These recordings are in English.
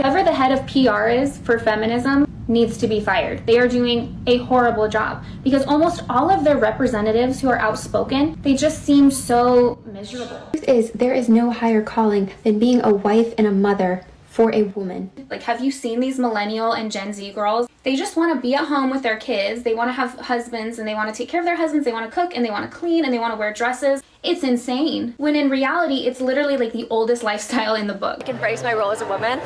Whoever the head of PR is for feminism needs to be fired. They are doing a horrible job because almost all of their representatives who are outspoken, they just seem so miserable. The truth is, there is no higher calling than being a wife and a mother for a woman. Like, have you seen these millennial and Gen Z girls? They just want to be at home with their kids. They want to have husbands and they want to take care of their husbands. They want to cook and they want to clean and they want to wear dresses. It's insane. When in reality, it's literally like the oldest lifestyle in the book. Embrace my role as a woman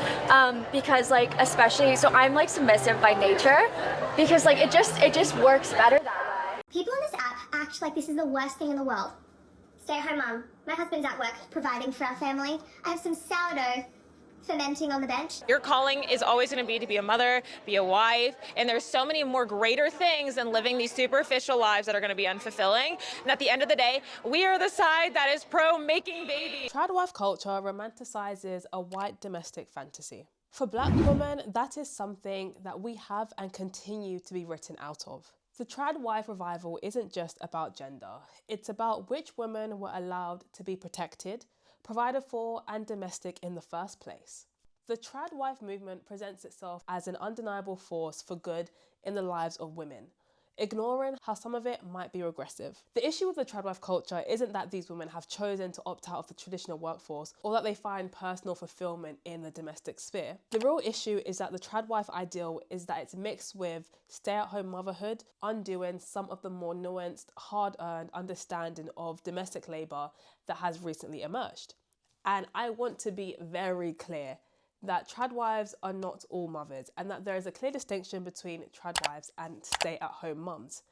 because like especially, so I'm like submissive by nature because like it just works better that way. People on this app act like this is the worst thing in the world. Stay-at-home mom. My husband's at work providing for our family. I have some sourdough fermenting on the bench. Your calling is always going to be a mother, be a wife, and there's so many more greater things than living these superficial lives that are going to be unfulfilling. And at the end of the day, we are the side that is pro making babies. Tradwife culture romanticizes a white domestic fantasy. For Black women, that is something that we have and continue to be written out of. The tradwife revival isn't just about gender. It's about which women were allowed to be protected, provided for and domestic in the first place. The tradwife movement presents itself as an undeniable force for good in the lives of women, ignoring how some of it might be regressive. The issue with the tradwife culture isn't that these women have chosen to opt out of the traditional workforce or that they find personal fulfillment in the domestic sphere. The real issue is that the tradwife ideal is that it's mixed with stay-at-home motherhood, undoing some of the more nuanced, hard-earned understanding of domestic labour that has recently emerged. And I want to be very clear that tradwives are not all mothers and that there is a clear distinction between tradwives and stay-at-home mums.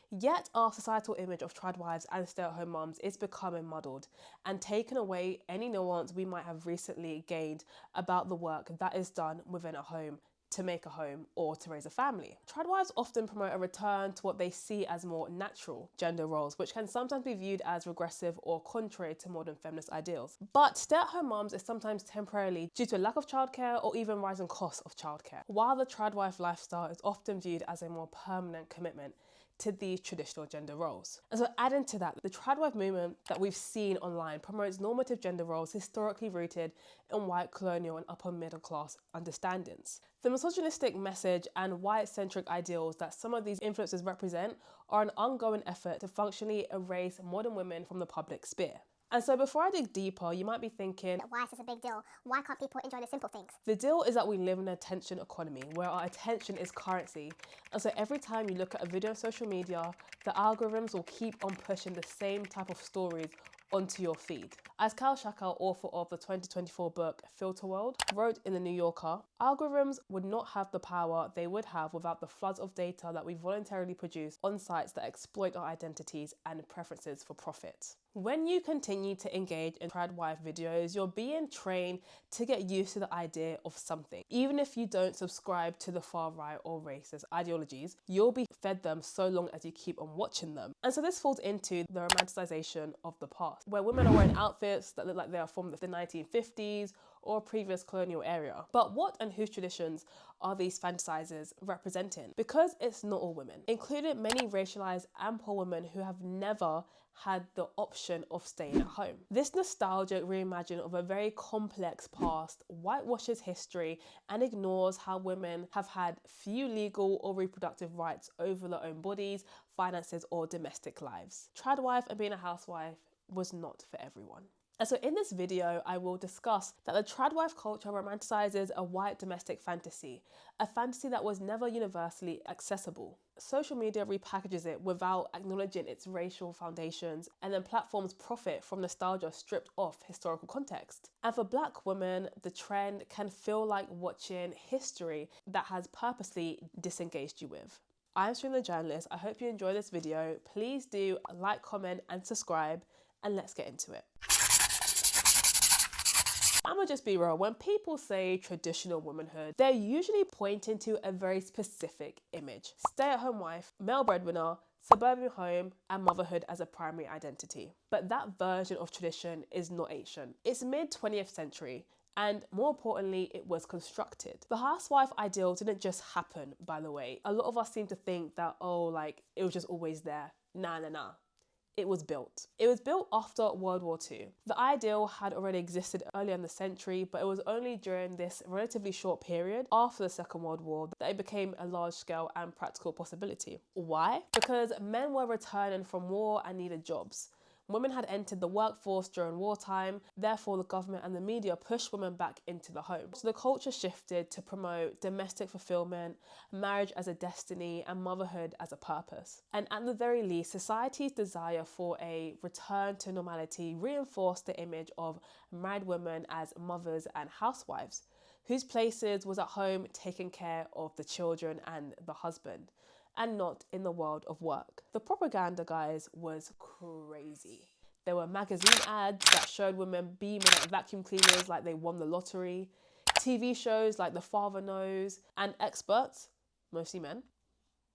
Yet our societal image of tradwives and stay-at-home mums is becoming muddled and taking away any nuance we might have recently gained about the work that is done within a home to make a home or to raise a family. Tradwives often promote a return to what they see as more natural gender roles, which can sometimes be viewed as regressive or contrary to modern feminist ideals. But stay-at-home mums is sometimes temporarily due to a lack of childcare or even rising costs of childcare, while the tradwife lifestyle is often viewed as a more permanent commitment to these traditional gender roles. And so adding to that, the tradwife movement that we've seen online promotes normative gender roles historically rooted in white colonial and upper middle class understandings. The misogynistic message and white-centric ideals that some of these influences represent are an ongoing effort to functionally erase modern women from the public sphere. And so before I dig deeper, you might be thinking, Why is this a big deal? Why can't people enjoy the simple things? The deal is that we live in an attention economy where our attention is currency. And so every time you look at a video on social media, the algorithms will keep on pushing the same type of stories onto your feed. As Cal Shaka, author of the 2024 book Filter World, wrote in The New Yorker, algorithms would not have the power they would have without the floods of data that we voluntarily produce on sites that exploit our identities and preferences for profit. When you continue to engage in tradwife videos, you're being trained to get used to the idea of something. Even if you don't subscribe to the far right or racist ideologies, you'll be fed them so long as you keep on watching them. And so this falls into the romanticization of the past, where women are wearing outfits that look like they are from the 1950s or a previous colonial era. But what and whose traditions are these fantasizers representing? Because it's not all women, including many racialized and poor women who have never had the option of staying at home. This nostalgic reimagining of a very complex past whitewashes history and ignores how women have had few legal or reproductive rights over their own bodies, finances, or domestic lives. Tradwife and being a housewife was not for everyone. And so in this video, I will discuss that the tradwife culture romanticizes a white domestic fantasy, a fantasy that was never universally accessible. Social media repackages it without acknowledging its racial foundations, and then platforms profit from nostalgia stripped off historical context. And for Black women, the trend can feel like watching history that has purposely disengaged you with. I'm Serena the Journalist. I hope you enjoy this video. Please do like, comment, and subscribe, and let's get into it. I'ma just be real, when people say traditional womanhood, they're usually pointing to a very specific image. Stay-at-home wife, male breadwinner, suburban home, and motherhood as a primary identity. But that version of tradition is not ancient. It's mid-20th century, and more importantly, it was constructed. The housewife ideal didn't just happen, by the way. A lot of us seem to think that, oh, like, it was just always there. Nah. it was built. It was built after World War II. The ideal had already existed earlier in the century, but it was only during this relatively short period after the Second World War that it became a large-scale and practical possibility. Why? Because men were returning from war and needed jobs. Women had entered the workforce during wartime, therefore the government and the media pushed women back into the home. So the culture shifted to promote domestic fulfillment, marriage as a destiny, and motherhood as a purpose. And at the very least, society's desire for a return to normality reinforced the image of married women as mothers and housewives, whose places was at home taking care of the children and the husband, and not in the world of work. The propaganda, guys, was crazy. There were magazine ads that showed women beaming at vacuum cleaners like they won the lottery, TV shows like The Father Knows, and experts, mostly men,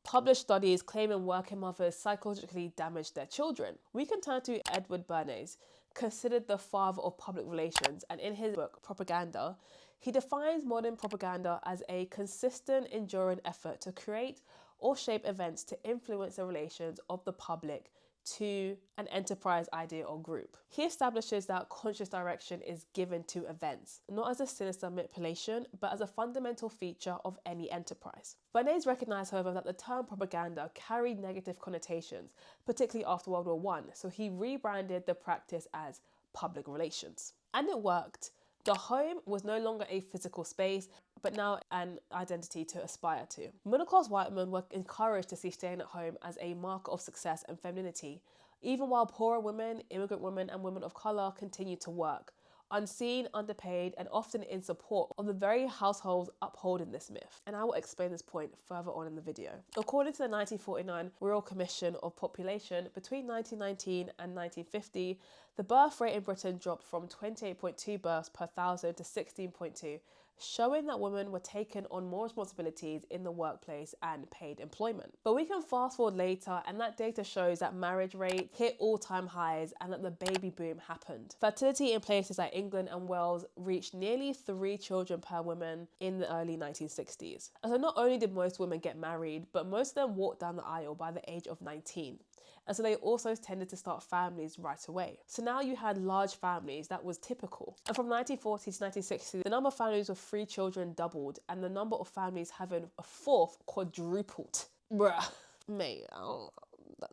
published studies claiming working mothers psychologically damaged their children. We can turn to Edward Bernays, considered the father of public relations, and in his book, Propaganda, he defines modern propaganda as a consistent, enduring effort to create or shape events to influence the relations of the public to an enterprise, idea, or group. He establishes that conscious direction is given to events, not as a sinister manipulation, but as a fundamental feature of any enterprise. Bernays recognized, however, that the term propaganda carried negative connotations, particularly after World War I, so he rebranded the practice as public relations. And it worked. The home was no longer a physical space, but now an identity to aspire to. Middle-class white women were encouraged to see staying at home as a marker of success and femininity, even while poorer women, immigrant women, and women of colour continued to work, unseen, underpaid, and often in support of the very households upholding this myth. And I will explain this point further on in the video. According to the 1949 Royal Commission of Population, between 1919 and 1950, the birth rate in Britain dropped from 28.2 births per thousand to 16.2, showing that women were taking on more responsibilities in the workplace and paid employment. But we can fast forward later, and that data shows that marriage rate hit all-time highs and that the baby boom happened. Fertility in places like England and Wales reached nearly 3 children per woman in the early 1960s. And so not only did most women get married, but most of them walked down the aisle by the age of 19. And so they also tended to start families right away. So now you had large families, that was typical. And from 1940 to 1960, the number of families with 3 children doubled, and the number of families having a 4th quadrupled. Bruh, mate,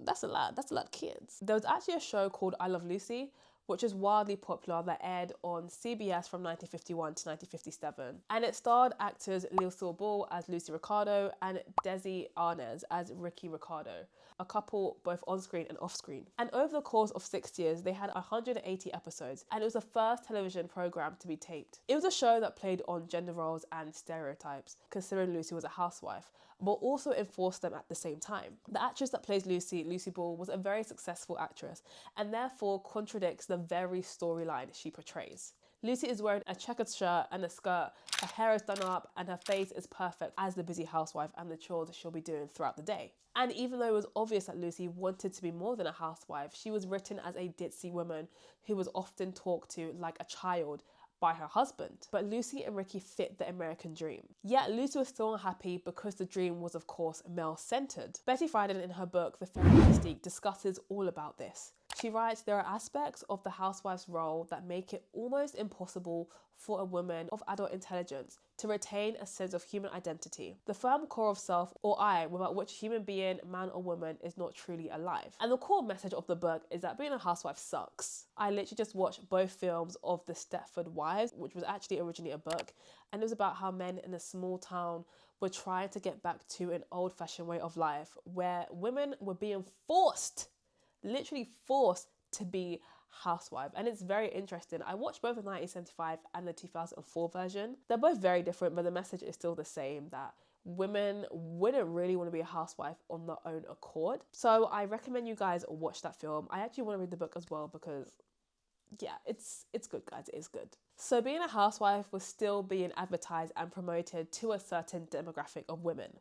that's a lot of kids. There was actually a show called I Love Lucy, which is wildly popular, that aired on CBS from 1951 to 1957. And it starred actors Lucille Ball as Lucy Ricardo and Desi Arnaz as Ricky Ricardo, a couple both on-screen and off-screen. And over the course of 6 years, they had 180 episodes, and it was the first television program to be taped. It was a show that played on gender roles and stereotypes, considering Lucy was a housewife, but also enforced them at the same time. The actress that plays Lucy, Lucy Ball, was a very successful actress, and therefore contradicts the very storyline she portrays. Lucy is wearing a checkered shirt and a skirt, her hair is done up, and her face is perfect as the busy housewife and the chores she'll be doing throughout the day. And even though it was obvious that Lucy wanted to be more than a housewife, she was written as a ditzy woman who was often talked to like a child by her husband. But Lucy and Ricky fit the American dream. Yet Lucy was still unhappy because the dream was, of course, male-centered. Betty Friedan, in her book The Feminine Mystique, discusses all about this. She writes, there are aspects of the housewife's role that make it almost impossible for a woman of adult intelligence to retain a sense of human identity, the firm core of self or I, without which human being, man or woman, is not truly alive. And the core message of the book is that being a housewife sucks. I literally just watched both films of The Stepford Wives, which was actually originally a book, and it was about how men in a small town were trying to get back to an old-fashioned way of life where women were being forced, literally forced, to be housewife. And it's very interesting. I watched both the 1975 and the 2004 version. They're both very different, but the message is still the same, that women wouldn't really want to be a housewife on their own accord. So I recommend you guys watch that film. I actually want to read the book as well because yeah, it's good, guys. It is good. So being a housewife was still being advertised and promoted to a certain demographic of women.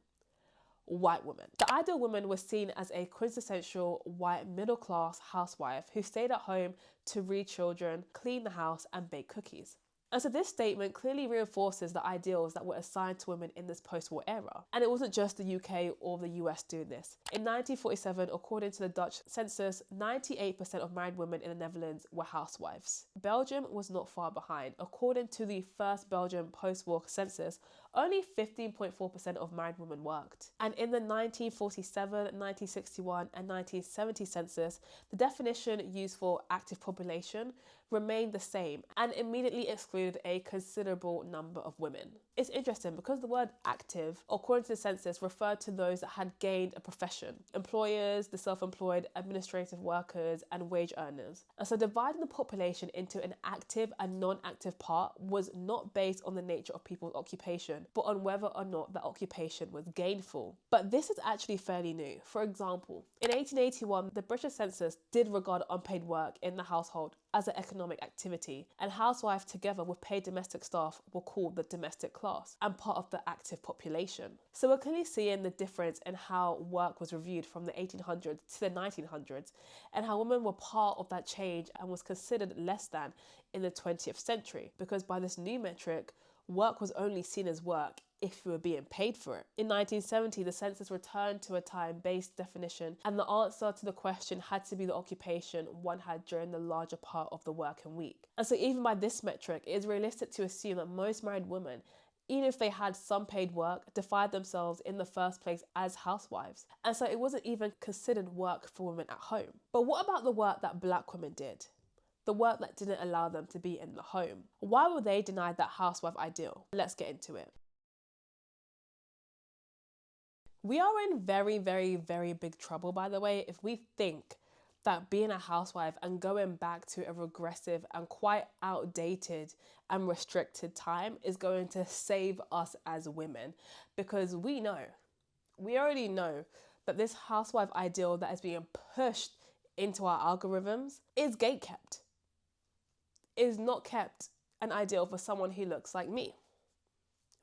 White women. The ideal woman was seen as a quintessential white middle-class housewife who stayed at home to rear children, clean the house, and bake cookies. And so this statement clearly reinforces the ideals that were assigned to women in this post-war era. And it wasn't just the UK or the US doing this. In 1947, according to the Dutch census, 98% of married women in the Netherlands were housewives. Belgium was not far behind. According to the first Belgian post-war census, only 15.4% of married women worked. And in the 1947, 1961 and 1970 census, the definition used for active population remained the same and immediately excluded a considerable number of women. It's interesting because the word active, according to the census, referred to those that had gained a profession: employers, the self-employed, administrative workers, and wage earners. And so dividing the population into an active and non-active part was not based on the nature of people's occupation, but on whether or not that occupation was gainful. But this is actually fairly new. For example, in 1881, the British census did regard unpaid work in the household as an economic activity, and housewives together with paid domestic staff were called the domestic class and part of the active population. So we're clearly seeing the difference in how work was reviewed from the 1800s to the 1900s, and how women were part of that change and was considered less than in the 20th century, because by this new metric, work was only seen as work if you were being paid for it. In 1970, the census returned to a time-based definition, and the answer to the question had to be the occupation one had during the larger part of the working week. And so even by this metric, it is realistic to assume that most married women, even if they had some paid work, defined themselves in the first place as housewives. And so it wasn't even considered work for women at home. But what about the work that Black women did? The work that didn't allow them to be in the home. Why were they denied that housewife ideal? Let's get into it. We are in very, very, very big trouble, by the way, if we think that being a housewife and going back to a regressive and quite outdated and restricted time is going to save us as women. Because we already know that this housewife ideal that is being pushed into our algorithms is gatekept. Is not kept an ideal for someone who looks like me.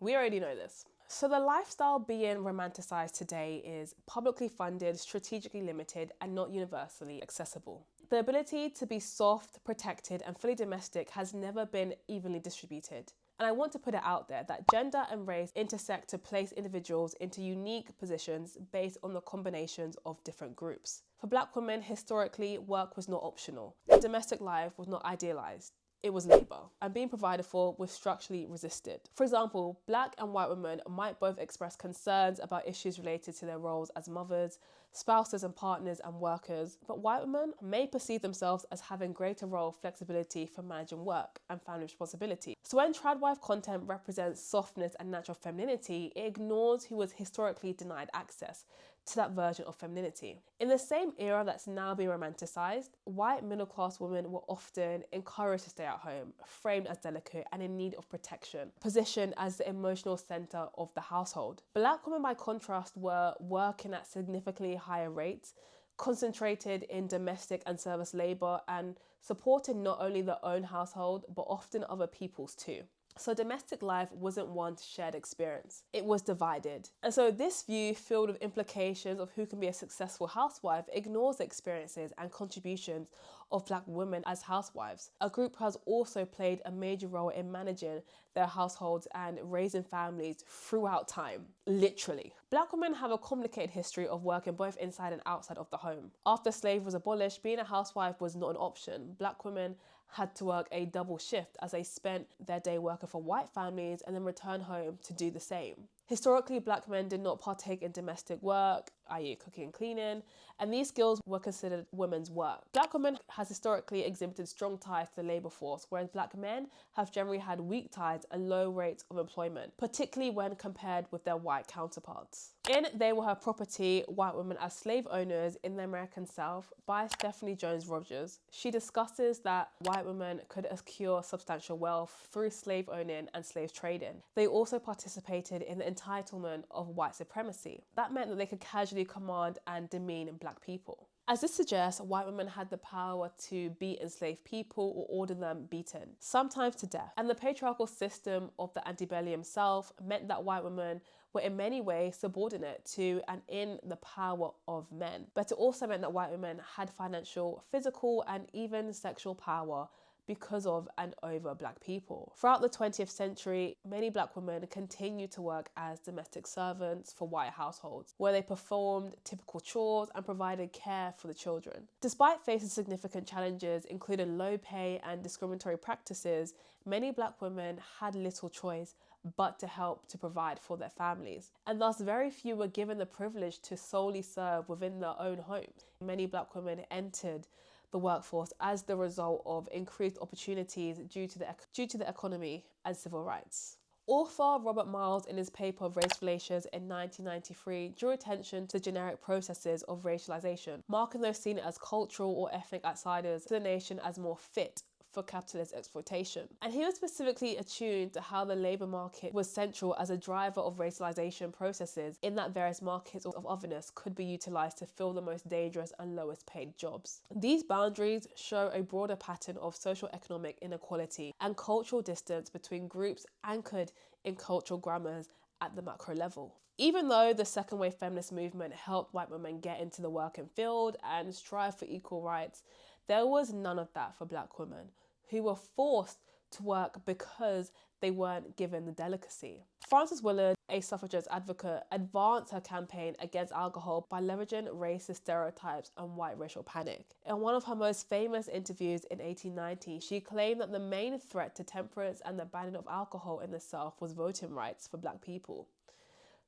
We already know this. So the lifestyle being romanticized today is publicly funded, strategically limited, and not universally accessible. The ability to be soft, protected, and fully domestic has never been evenly distributed. And I want to put it out there that gender and race intersect to place individuals into unique positions based on the combinations of different groups. For Black women, historically, work was not optional. The domestic life was not idealized. It was labour, and being provided for was structurally resisted. For example, Black and white women might both express concerns about issues related to their roles as mothers, spouses and partners and workers, but white women may perceive themselves as having greater role flexibility for managing work and family responsibility. So when tradwife content represents softness and natural femininity, it ignores who was historically denied access to that version of femininity. In the same era that's now being romanticized, white middle-class women were often encouraged to stay at home, framed as delicate and in need of protection, positioned as the emotional center of the household. Black women, by contrast, were working at significantly higher rates, concentrated in domestic and service labor, and supported not only their own household, but often other people's too. So domestic life wasn't one shared experience, it was divided. And so this view, filled with implications of who can be a successful housewife, ignores the experiences and contributions of Black women as housewives. A group has also played a major role in managing their households and raising families throughout time, literally. Black women have a complicated history of working both inside and outside of the home. After slavery was abolished, being a housewife was not an option. Black women had to work a double shift as they spent their day working for white families and then return home to do the same. Historically, Black men did not partake in domestic work, i.e. cooking and cleaning, and these skills were considered women's work. Black women has historically exhibited strong ties to the labour force, whereas Black men have generally had weak ties and low rates of employment, particularly when compared with their white counterparts. In They Were Her Property, White Women as Slave Owners in the American South by Stephanie Jones Rogers, she discusses that white women could accrue substantial wealth through slave owning and slave trading. They also participated in the entitlement of white supremacy. That meant that they could casually command and demean Black people. As this suggests, white women had the power to beat enslaved people or order them beaten, sometimes to death. And the patriarchal system of the antebellum South meant that white women were in many ways subordinate to and in the power of men. But it also meant that white women had financial, physical, and even sexual power because of and over black people. Throughout the 20th century, many black women continued to work as domestic servants for white households, where they performed typical chores and provided care for the children. Despite facing significant challenges, including low pay and discriminatory practices, many black women had little choice but to help to provide for their families. And thus very few were given the privilege to solely serve within their own homes. Many black women entered the workforce as the result of increased opportunities due to the economy and civil rights. Author Robert Miles, in his paper of Race Relations in 1993, drew attention to generic processes of racialization, marking those seen as cultural or ethnic outsiders to the nation as more fit for capitalist exploitation. And he was specifically attuned to how the labour market was central as a driver of racialization processes, in that various markets of otherness could be utilised to fill the most dangerous and lowest paid jobs. These boundaries show a broader pattern of social economic inequality and cultural distance between groups anchored in cultural grammars at the macro level. Even though the second wave feminist movement helped white women get into the working field and strive for equal rights, there was none of that for black women, who were forced to work because they weren't given the delicacy. Frances Willard, a suffragette advocate, advanced her campaign against alcohol by leveraging racist stereotypes and white racial panic. In one of her most famous interviews in 1890, she claimed that the main threat to temperance and the banning of alcohol in the South was voting rights for black people.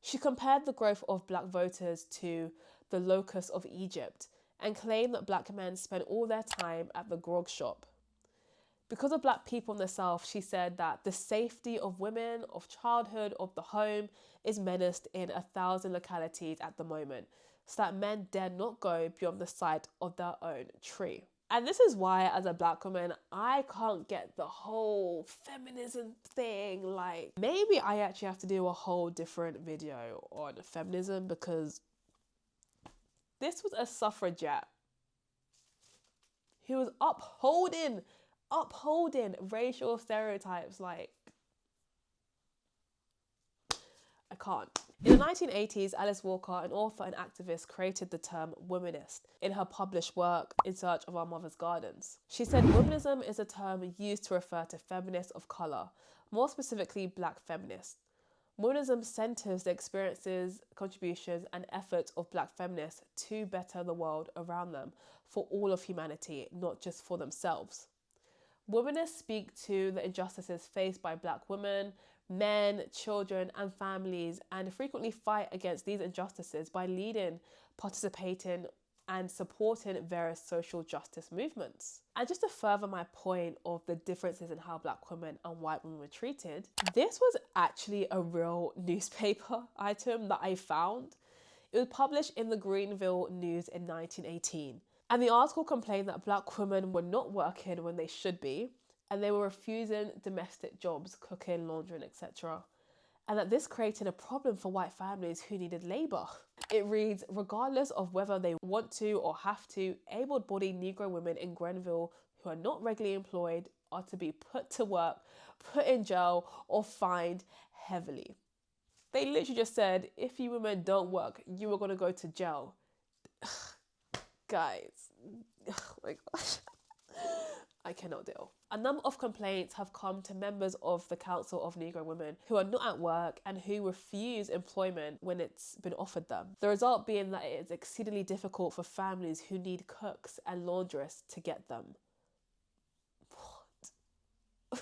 She compared the growth of black voters to the locusts of Egypt and claimed that black men spent all their time at the grog shop. Because of black people in the South, she said that the safety of women, of childhood, of the home is menaced in 1,000 localities at the moment, so that men dare not go beyond the sight of their own tree. And this is why, as a black woman, I can't get the whole feminism thing. Like, maybe I actually have to do a whole different video on feminism, because this was a suffragette who was upholding racial stereotypes. Like, I can't. In the 1980s, Alice Walker, an author and activist, created the term womanist in her published work, In Search of Our Mother's Gardens. She said womanism is a term used to refer to feminists of colour, more specifically black feminists. Womanism centres the experiences, contributions and efforts of black feminists to better the world around them for all of humanity, not just for themselves. Womanists speak to the injustices faced by black women, men, children and families, and frequently fight against these injustices by leading, participating and supporting various social justice movements. And just to further my point of the differences in how black women and white women were treated, this was actually a real newspaper item that I found. It was published in the Greenville News in 1918. And the article complained that black women were not working when they should be, and they were refusing domestic jobs, cooking, laundering, etc. And that this created a problem for white families who needed labour. It reads, regardless of whether they want to or have to, able-bodied Negro women in Grenville who are not regularly employed are to be put to work, put in jail, or fined heavily. They literally just said, if you women don't work, you are going to go to jail. Guys, oh my gosh, I cannot deal. A number of complaints have come to members of the Council of Negro Women who are not at work and who refuse employment when it's been offered them. The result being that it is exceedingly difficult for families who need cooks and laundresses to get them. What?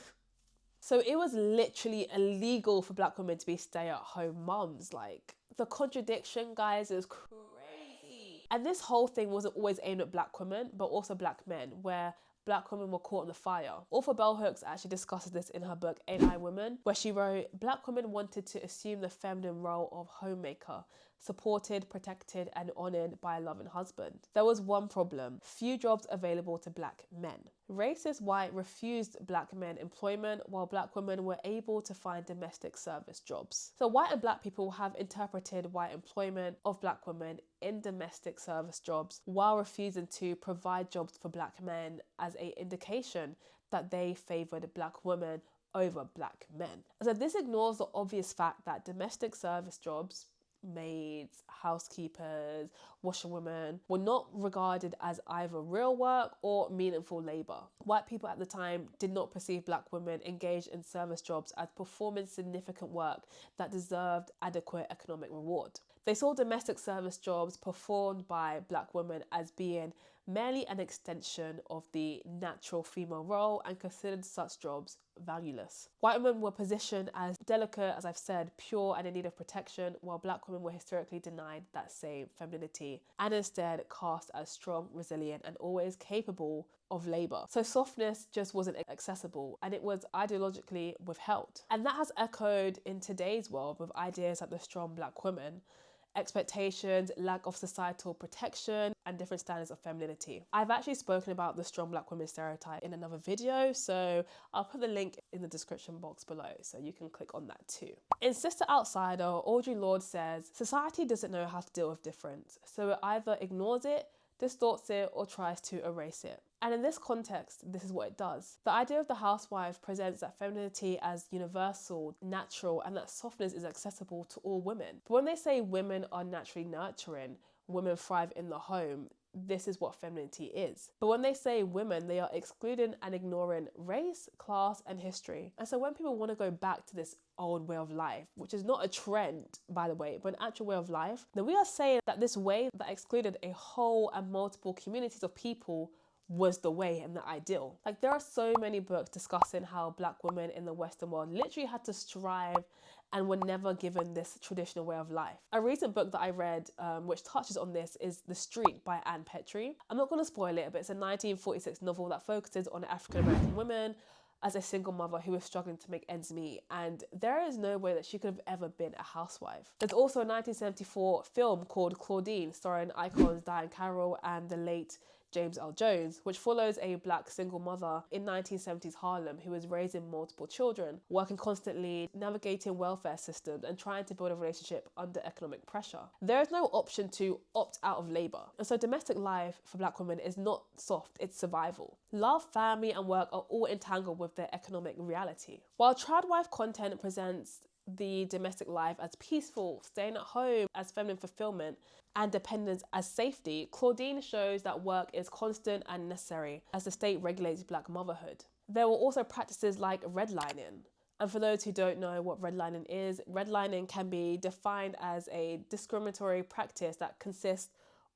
So it was literally illegal for black women to be stay-at-home mums. Like, the contradiction, guys, is crazy. And this whole thing wasn't always aimed at black women, but also black men, where black women were caught in the fire. Author Bell Hooks actually discusses this in her book, Ain't I Woman, where she wrote, black women wanted to assume the feminine role of homemaker, supported, protected, and honoured by a loving husband. There was one problem: few jobs available to black men. Racist white refused black men employment, while black women were able to find domestic service jobs. So white and black people have interpreted white employment of black women in domestic service jobs while refusing to provide jobs for black men as an indication that they favoured black women over black men. So this ignores the obvious fact that domestic service jobs, maids, housekeepers, washerwomen were not regarded as either real work or meaningful labour. White people at the time did not perceive black women engaged in service jobs as performing significant work that deserved adequate economic reward. They saw domestic service jobs performed by black women as being merely an extension of the natural female role and considered such jobs valueless. White women were positioned as delicate, as I've said, pure and in need of protection, while black women were historically denied that same femininity and instead cast as strong, resilient and always capable of labour. So softness just wasn't accessible and it was ideologically withheld. And that has echoed in today's world with ideas like the strong black woman, expectations, lack of societal protection, and different standards of femininity. I've actually spoken about the strong black women stereotype in another video, so I'll put the link in the description box below so you can click on that too. In Sister Outsider, Audre Lorde says, society doesn't know how to deal with difference, so it either ignores it, distorts it, or tries to erase it. And in this context, this is what it does. The idea of the housewife presents that femininity as universal, natural, and that softness is accessible to all women. But when they say women are naturally nurturing, women thrive in the home, this is what femininity is. But when they say women, they are excluding and ignoring race, class, and history. And so when people want to go back to this old way of life, which is not a trend, by the way, but an actual way of life, then we are saying that this way that excluded a whole and multiple communities of people was the way and the ideal. Like, there are so many books discussing how black women in the Western world literally had to strive and were never given this traditional way of life. A recent book that I read which touches on this is The Street by Anne Petrie. I'm not going to spoil it, but it's a 1946 novel that focuses on African American women as a single mother who was struggling to make ends meet, and there is no way that she could have ever been a housewife. There's also a 1974 film called Claudine, starring icons Diane Carroll and the late James L. Jones, which follows a black single mother in 1970s Harlem who is raising multiple children, working constantly, navigating welfare systems and trying to build a relationship under economic pressure. There is no option to opt out of labour, and so domestic life for black women is not soft, it's survival. Love, family and work are all entangled with their economic reality. While tradwife content presents the domestic life as peaceful, staying at home as feminine fulfillment, and dependence as safety, Claudine shows that work is constant and necessary as the state regulates black motherhood. There were also practices like redlining. And for those who don't know what redlining is, redlining can be defined as a discriminatory practice that consists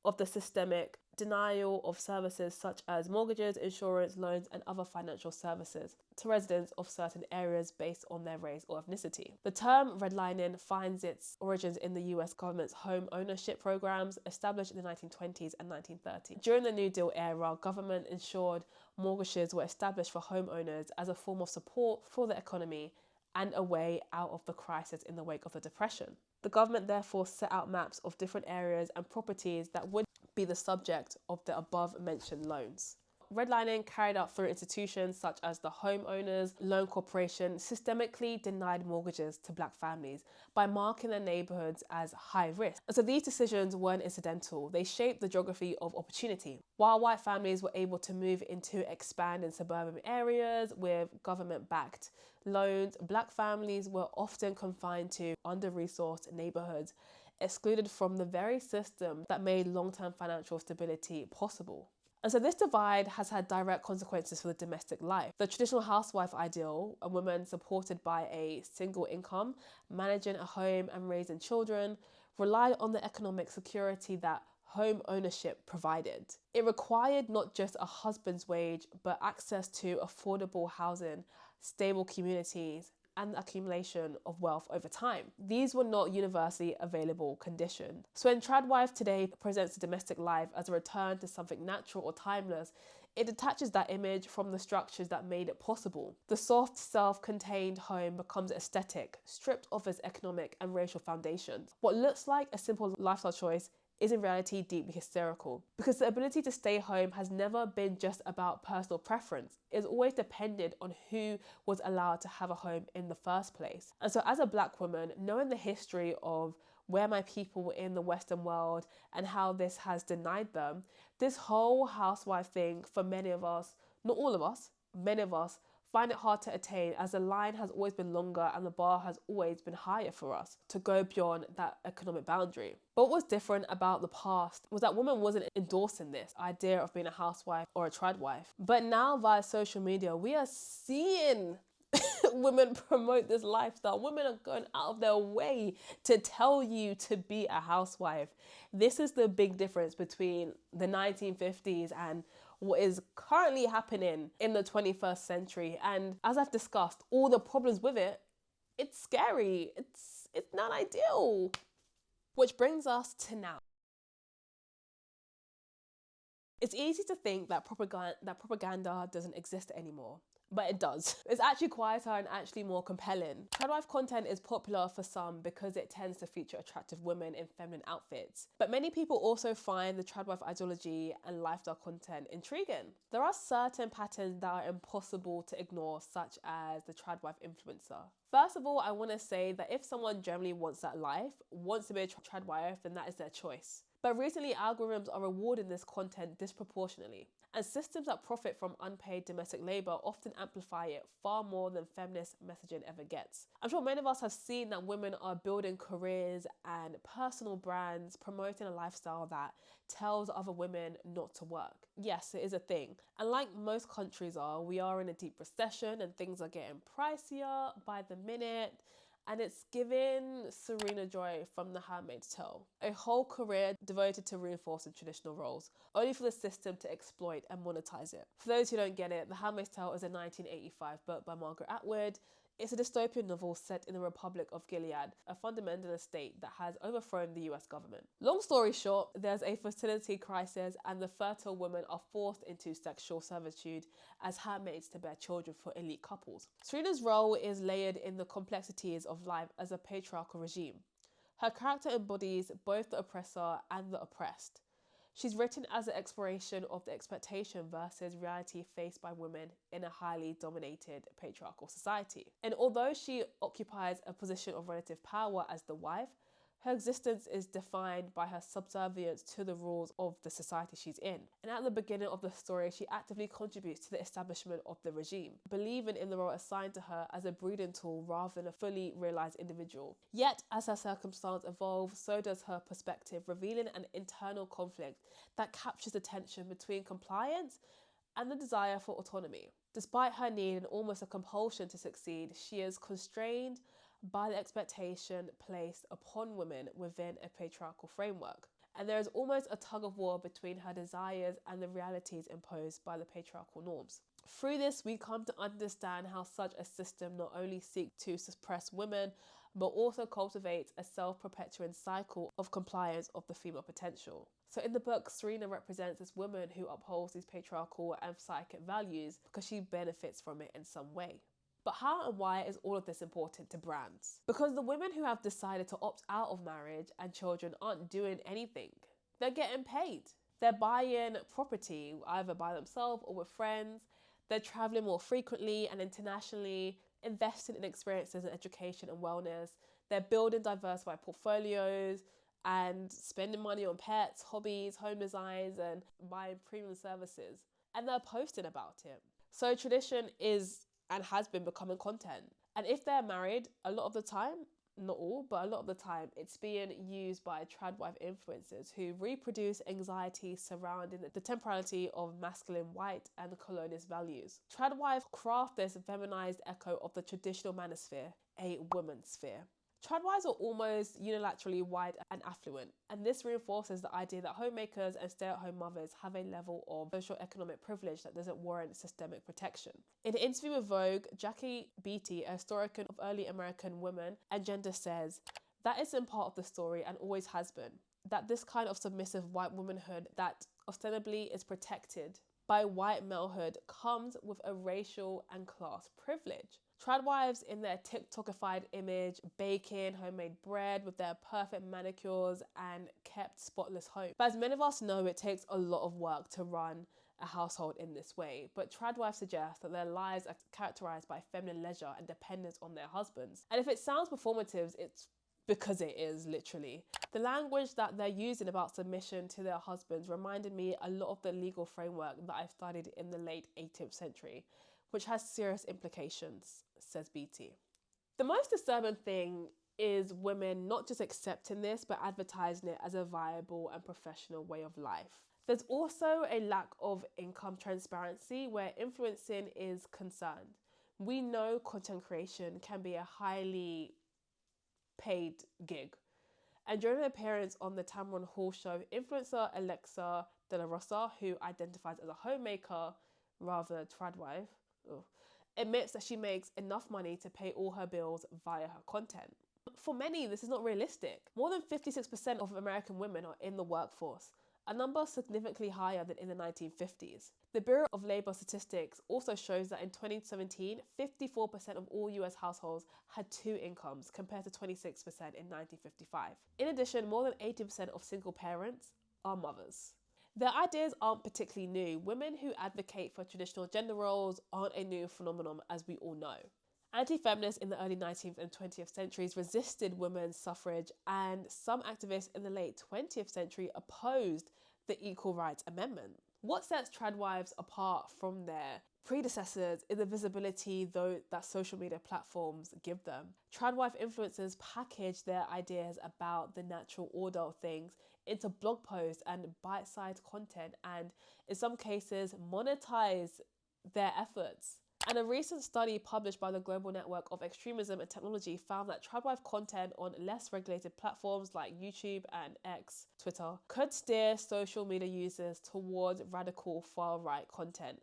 of the systemic denial of services such as mortgages, insurance, loans, and other financial services to residents of certain areas based on their race or ethnicity. The term redlining finds its origins in the US government's home ownership programs established in the 1920s and 1930s. During the New Deal era, government ensured mortgages were established for homeowners as a form of support for the economy and a way out of the crisis in the wake of the Depression. The government therefore set out maps of different areas and properties that would be the subject of the above mentioned loans. Redlining carried out through institutions such as the Homeowners Loan Corporation systemically denied mortgages to black families by marking their neighbourhoods as high risk. And so these decisions weren't incidental, they shaped the geography of opportunity. While white families were able to move into expanding suburban areas with government-backed loans, black families were often confined to under-resourced neighbourhoods, excluded from the very system that made long-term financial stability possible. And so this divide has had direct consequences for the domestic life. The traditional housewife ideal, a woman supported by a single income, managing a home and raising children, relied on the economic security that home ownership provided. It required not just a husband's wage, but access to affordable housing, stable communities, and the accumulation of wealth over time. These were not universally available conditions. So when tradwife today presents the domestic life as a return to something natural or timeless, it detaches that image from the structures that made it possible. The soft, self-contained home becomes aesthetic, stripped of its economic and racial foundations. What looks like a simple lifestyle choice is in reality deeply hysterical, because the ability to stay home has never been just about personal preference. It's always depended on who was allowed to have a home in the first place. And so as a black woman, knowing the history of where my people were in the Western world and how this has denied them, this whole housewife thing for many of us, not all of us, many of us, find it hard to attain, as the line has always been longer and the bar has always been higher for us to go beyond that economic boundary. But what was different about the past was that women wasn't endorsing this idea of being a housewife or a tradwife. But now via social media, we are seeing women promote this lifestyle. Women are going out of their way to tell you to be a housewife. This is the big difference between the 1950s and what is currently happening in the 21st century. And as I've discussed, all the problems with it, it's scary. It's not ideal. Which brings us to now. It's easy to think that propaganda doesn't exist anymore. But it does. It's actually quieter and actually more compelling. Tradwife content is popular for some because it tends to feature attractive women in feminine outfits. But many people also find the tradwife ideology and lifestyle content intriguing. There are certain patterns that are impossible to ignore, such as the tradwife influencer. First of all, I want to say that if someone generally wants that life, wants to be a tradwife, then that is their choice. But recently, algorithms are rewarding this content disproportionately. And systems that profit from unpaid domestic labour often amplify it far more than feminist messaging ever gets. I'm sure many of us have seen that women are building careers and personal brands, promoting a lifestyle that tells other women not to work. Yes, it is a thing. And like most countries are, we are in a deep recession and things are getting pricier by the minute. And it's given Serena Joy from The Handmaid's Tale, a whole career devoted to reinforcing traditional roles, only for the system to exploit and monetize it. For those who don't get it, The Handmaid's Tale is a 1985 book by Margaret Atwood. It's a dystopian novel set in the Republic of Gilead, a fundamentalist state that has overthrown the US government. Long story short, there's a fertility crisis and the fertile women are forced into sexual servitude as handmaids to bear children for elite couples. Serena's role is layered in the complexities of life as a patriarchal regime. Her character embodies both the oppressor and the oppressed. She's written as an exploration of the expectation versus reality faced by women in a highly dominated patriarchal society. And although she occupies a position of relative power as the wife, her existence is defined by her subservience to the rules of the society she's in. And at the beginning of the story, she actively contributes to the establishment of the regime, believing in the role assigned to her as a breeding tool rather than a fully realised individual. Yet, as her circumstance evolves, so does her perspective, revealing an internal conflict that captures the tension between compliance and the desire for autonomy. Despite her need and almost a compulsion to succeed, she is constrained by the expectation placed upon women within a patriarchal framework. And there is almost a tug of war between her desires and the realities imposed by the patriarchal norms. Through this, we come to understand how such a system not only seeks to suppress women, but also cultivates a self-perpetuating cycle of compliance of the female potential. So in the book, Serena represents this woman who upholds these patriarchal and psychic values because she benefits from it in some way. But how and why is all of this important to brands? Because the women who have decided to opt out of marriage and children aren't doing anything. They're getting paid. They're buying property, either by themselves or with friends. They're traveling more frequently and internationally, investing in experiences in education and wellness. They're building diversified portfolios and spending money on pets, hobbies, home designs, and buying premium services. And they're posting about it. So tradition is and has been becoming content. And if they're married, a lot of the time, not all, but a lot of the time, it's being used by tradwife influencers who reproduce anxiety surrounding the temporality of masculine white and colonialist values. Tradwives craft this feminized echo of the traditional manosphere, a woman's sphere. Tradwives are almost unilaterally white and affluent, and this reinforces the idea that homemakers and stay-at-home mothers have a level of socio-economic privilege that doesn't warrant systemic protection. In an interview with Vogue, Jackie Beatty, a historian of early American women and gender, says, "That is in part of the story and always has been, that this kind of submissive white womanhood that ostensibly is protected by white malehood comes with a racial and class privilege." Tradwives in their TikTokified image, baking homemade bread with their perfect manicures and kept spotless home. But as many of us know, it takes a lot of work to run a household in this way. But tradwives suggest that their lives are characterized by feminine leisure and dependence on their husbands. And if it sounds performative, it's because it is, literally. The language that they're using about submission to their husbands reminded me a lot of the legal framework that I studied in the late 18th century, which has serious implications, says BT. The most disturbing thing is women not just accepting this, but advertising it as a viable and professional way of life. There's also a lack of income transparency where influencing is concerned. We know content creation can be a highly paid gig. And during an appearance on the Tamron Hall show, influencer Alexa De La Rosa, who identifies as a homemaker rather than tradwife, admits that she makes enough money to pay all her bills via her content. For many, this is not realistic. More than 56% of American women are in the workforce, a number significantly higher than in the 1950s. The Bureau of Labor Statistics also shows that in 2017, 54% of all US households had 2 incomes compared to 26% in 1955. In addition, more than 80% of single parents are mothers. Their ideas aren't particularly new. Women who advocate for traditional gender roles aren't a new phenomenon, as we all know. Anti-feminists in the early 19th and 20th centuries resisted women's suffrage, and some activists in the late 20th century opposed the Equal Rights Amendment. What sets tradwives apart from their predecessors is the visibility that social media platforms give them. Tradwife influencers package their ideas about the natural order of things into blog posts and bite-sized content, and in some cases monetize their efforts. And a recent study published by the Global Network of Extremism and Technology found that tradwife content on less regulated platforms like YouTube and X, Twitter, could steer social media users towards radical far-right content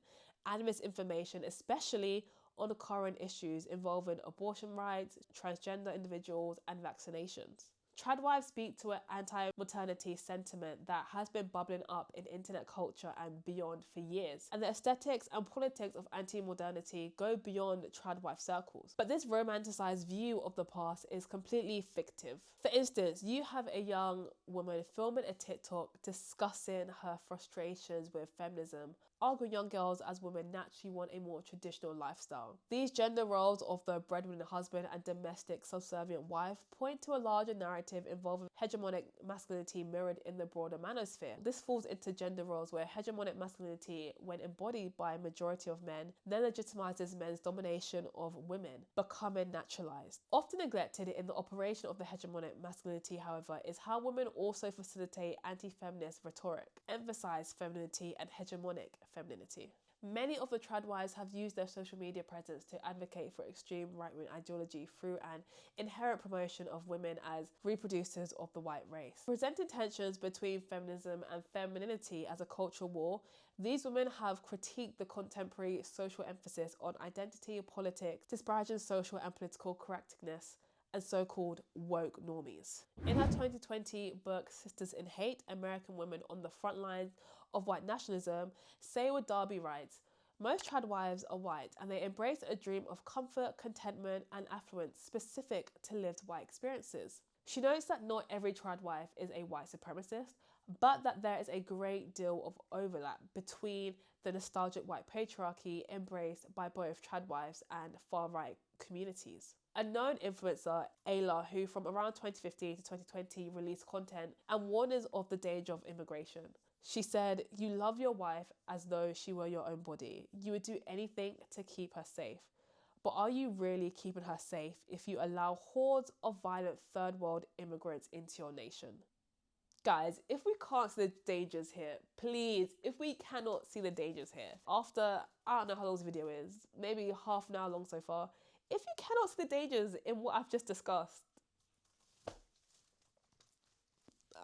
and misinformation, especially on the current issues involving abortion rights, transgender individuals, and vaccinations. Tradwives speak to an anti-maternity sentiment that has been bubbling up in internet culture and beyond for years, and the aesthetics and politics of anti-modernity go beyond tradwife circles. But this romanticized view of the past is completely fictive. For instance, you have a young woman filming a TikTok discussing her frustrations with feminism, arguing young girls as women naturally want a more traditional lifestyle. These gender roles of the breadwinner husband and domestic subservient wife point to a larger narrative involving hegemonic masculinity mirrored in the broader manosphere. This falls into gender roles where hegemonic masculinity, when embodied by a majority of men, then legitimizes men's domination of women, becoming naturalized. Often neglected in the operation of the hegemonic masculinity, however, is how women also facilitate anti-feminist rhetoric, emphasize femininity and hegemonic femininity. Many of the tradwives have used their social media presence to advocate for extreme right-wing ideology through an inherent promotion of women as reproducers of the white race. Presenting tensions between feminism and femininity as a cultural war, these women have critiqued the contemporary social emphasis on identity, politics, disparaging social and political correctness, and so-called woke normies. In her 2020 book, Sisters in Hate, American Women on the Front Lines of White Nationalism, Saywood Darby writes, most tradwives are white and they embrace a dream of comfort, contentment, and affluence specific to lived white experiences. She notes that not every tradwife is a white supremacist, but that there is a great deal of overlap between the nostalgic white patriarchy embraced by both tradwives and far-right communities. A known influencer, Ayla, who from around 2015 to 2020 released content and warns of the danger of immigration. She said, "You love your wife as though she were your own body. You would do anything to keep her safe. But are you really keeping her safe if you allow hordes of violent third world immigrants into your nation?" Guys, if we can't see the dangers here, please, if we cannot see the dangers here, after, I don't know how long this video is, maybe half an hour long so far, if you cannot see the dangers in what I've just discussed,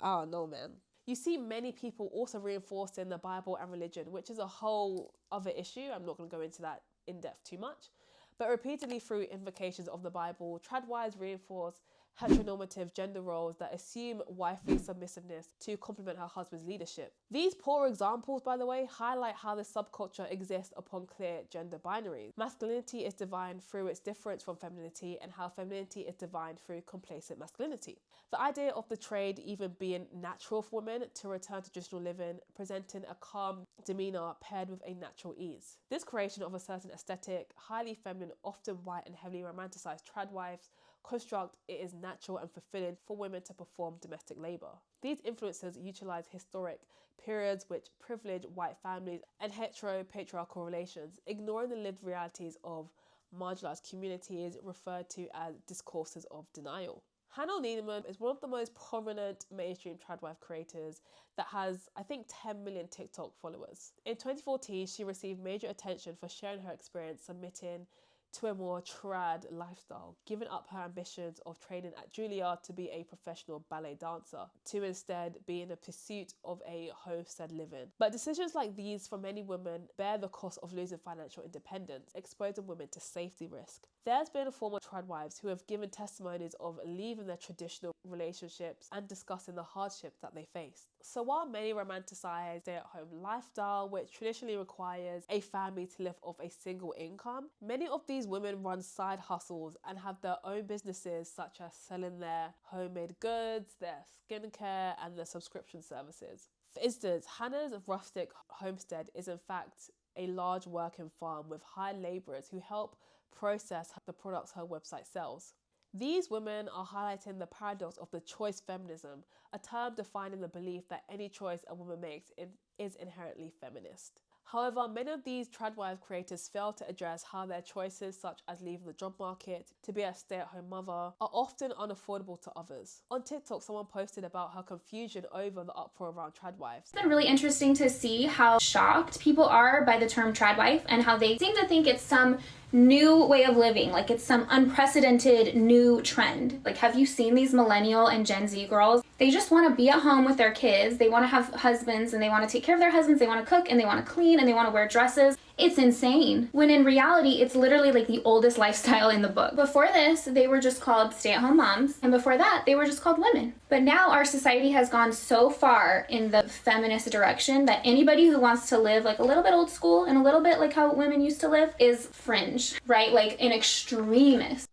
I don't know, man. You see many people also reinforcing the Bible and religion, which is a whole other issue. I'm not going to go into that in depth too much. But repeatedly through invocations of the Bible, tradwives reinforce heteronormative gender roles that assume wifely submissiveness to complement her husband's leadership. These poor examples, by the way, highlight how this subculture exists upon clear gender binaries. Masculinity is defined through its difference from femininity, and how femininity is defined through complacent masculinity. The idea of the trade even being natural for women to return to traditional living, presenting a calm demeanour paired with a natural ease. This creation of a certain aesthetic, highly feminine, often white and heavily romanticised tradwives construct it is natural and fulfilling for women to perform domestic labour. These influencers utilise historic periods which privilege white families and hetero-patriarchal relations, ignoring the lived realities of marginalised communities referred to as discourses of denial. Hannah Needleman is one of the most prominent mainstream tradwife creators that has, I think, 10 million TikTok followers. In 2014, she received major attention for sharing her experience submitting to a more trad lifestyle, giving up her ambitions of training at Juilliard to be a professional ballet dancer, to instead be in the pursuit of a homestead living. But decisions like these for many women bear the cost of losing financial independence, exposing women to safety risk. There's been former tradwives who have given testimonies of leaving their traditional relationships and discussing the hardships that they faced. So while many romanticize stay-at-home lifestyle, which traditionally requires a family to live off a single income, many of these women run side hustles and have their own businesses, such as selling their homemade goods, their skincare, and their subscription services. For instance, Hannah's rustic homestead is in fact a large working farm with hired labourers who help process the products her website sells. These women are highlighting the paradox of the choice feminism, a term defining the belief that any choice a woman makes is inherently feminist. However, many of these tradwife creators fail to address how their choices, such as leaving the job market to be a stay-at-home mother, are often unaffordable to others. On TikTok, someone posted about her confusion over the uproar around tradwives. It's been really interesting to see how shocked people are by the term tradwife and how they seem to think it's some new way of living, like it's some unprecedented new trend. Like, have you seen these millennial and Gen Z girls? They just want to be at home with their kids. They want to have husbands and they want to take care of their husbands. They want to cook and they want to clean and they want to wear dresses. It's insane. When in reality, it's literally like the oldest lifestyle in the book. Before this, they were just called stay-at-home moms. And before that, they were just called women. But now our society has gone so far in the feminist direction that anybody who wants to live like a little bit old school and a little bit like how women used to live is fringe, right? Like an extremist.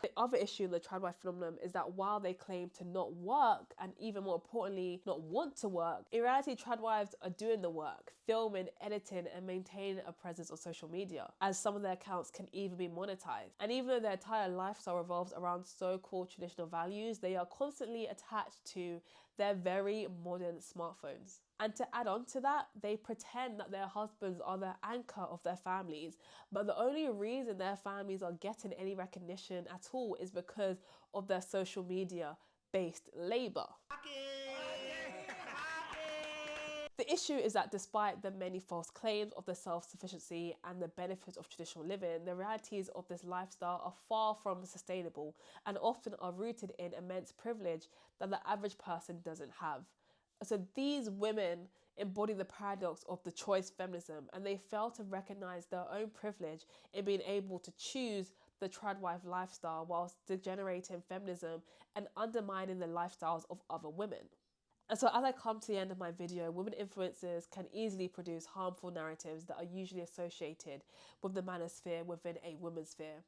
The other issue in the tradwife phenomenon is that while they claim to not work, and even more importantly, not want to work, in reality, tradwives are doing the work, filming, editing, and maintaining a presence on social media, as some of their accounts can even be monetized. And even though their entire lifestyle revolves around so-called traditional values, they are constantly attached to their very modern smartphones. And to add on to that, they pretend that their husbands are the anchor of their families, but the only reason their families are getting any recognition at all is because of their social media based labor. The issue is that despite the many false claims of the self-sufficiency and the benefits of traditional living, the realities of this lifestyle are far from sustainable and often are rooted in immense privilege that the average person doesn't have. So these women embody the paradox of the choice feminism, and they fail to recognize their own privilege in being able to choose the tradwife lifestyle whilst degenerating feminism and undermining the lifestyles of other women. And so as I come to the end of my video, women influencers can easily produce harmful narratives that are usually associated with the manosphere within a woman's sphere.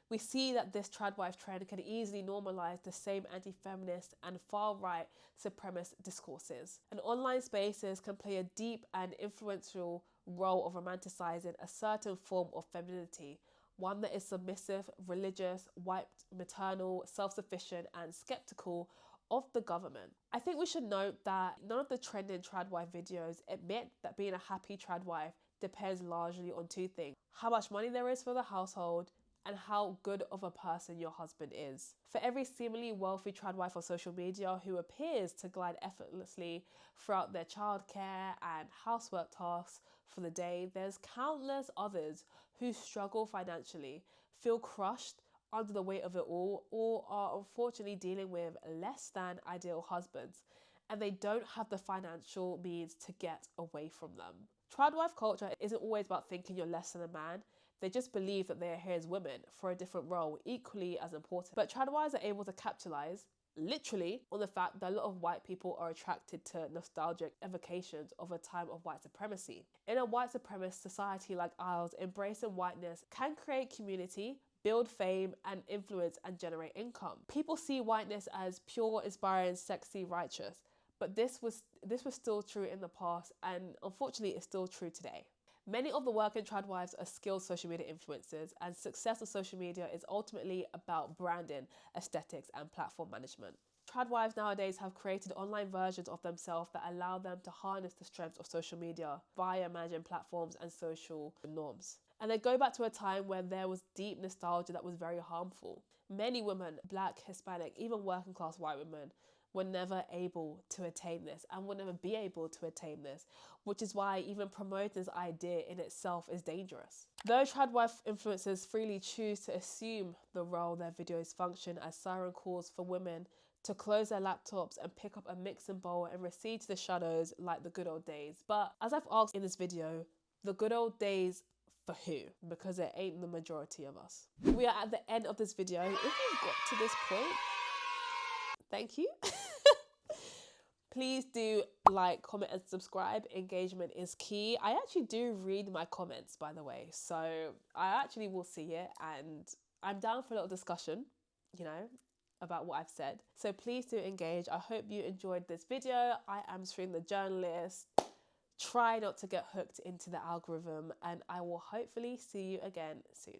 We see that this tradwife trend can easily normalize the same anti-feminist and far-right supremacist discourses. And online spaces can play a deep and influential role of romanticizing a certain form of femininity, one that is submissive, religious, white, maternal, self-sufficient, and skeptical of the government. I think we should note that none of the trending tradwife videos admit that being a happy tradwife depends largely on two things: how much money there is for the household and how good of a person your husband is. For every seemingly wealthy tradwife on social media who appears to glide effortlessly throughout their childcare and housework tasks for the day, there's countless others who struggle financially, feel crushed under the weight of it all, or are unfortunately dealing with less than ideal husbands, and they don't have the financial means to get away from them. Tradwife culture isn't always about thinking you're less than a man. They just believe that they are here as women for a different role, equally as important. But tradwives are able to capitalize, literally, on the fact that a lot of white people are attracted to nostalgic evocations of a time of white supremacy. In a white supremacist society like ours, embracing whiteness can create community, build fame and influence, and generate income. People see whiteness as pure, inspiring, sexy, righteous. But this was still true in the past, and unfortunately it's still true today. Many of the working tradwives are skilled social media influencers, and success of social media is ultimately about branding, aesthetics, and platform management. Tradwives nowadays have created online versions of themselves that allow them to harness the strengths of social media via managing platforms and social norms. And they go back to a time where there was deep nostalgia that was very harmful. Many women, Black, Hispanic, even working class white women, were never able to attain this and will never be able to attain this, which is why even promoting this idea in itself is dangerous. Though tradwife influencers freely choose to assume the role their videos function as siren calls for women to close their laptops and pick up a mixing bowl and recede to the shadows like the good old days. But as I've asked in this video, the good old days for who? Because it ain't the majority of us. We are at the end of this video. If you've got to this point, thank you. Please do like, comment, and subscribe. Engagement is key. I actually do read my comments, by the way, so I actually will see it, and I'm down for a little discussion, you know, about what I've said. So please do engage. I hope you enjoyed this video. I am Shreen the journalist. Try not to get hooked into the algorithm, and I will hopefully see you again soon.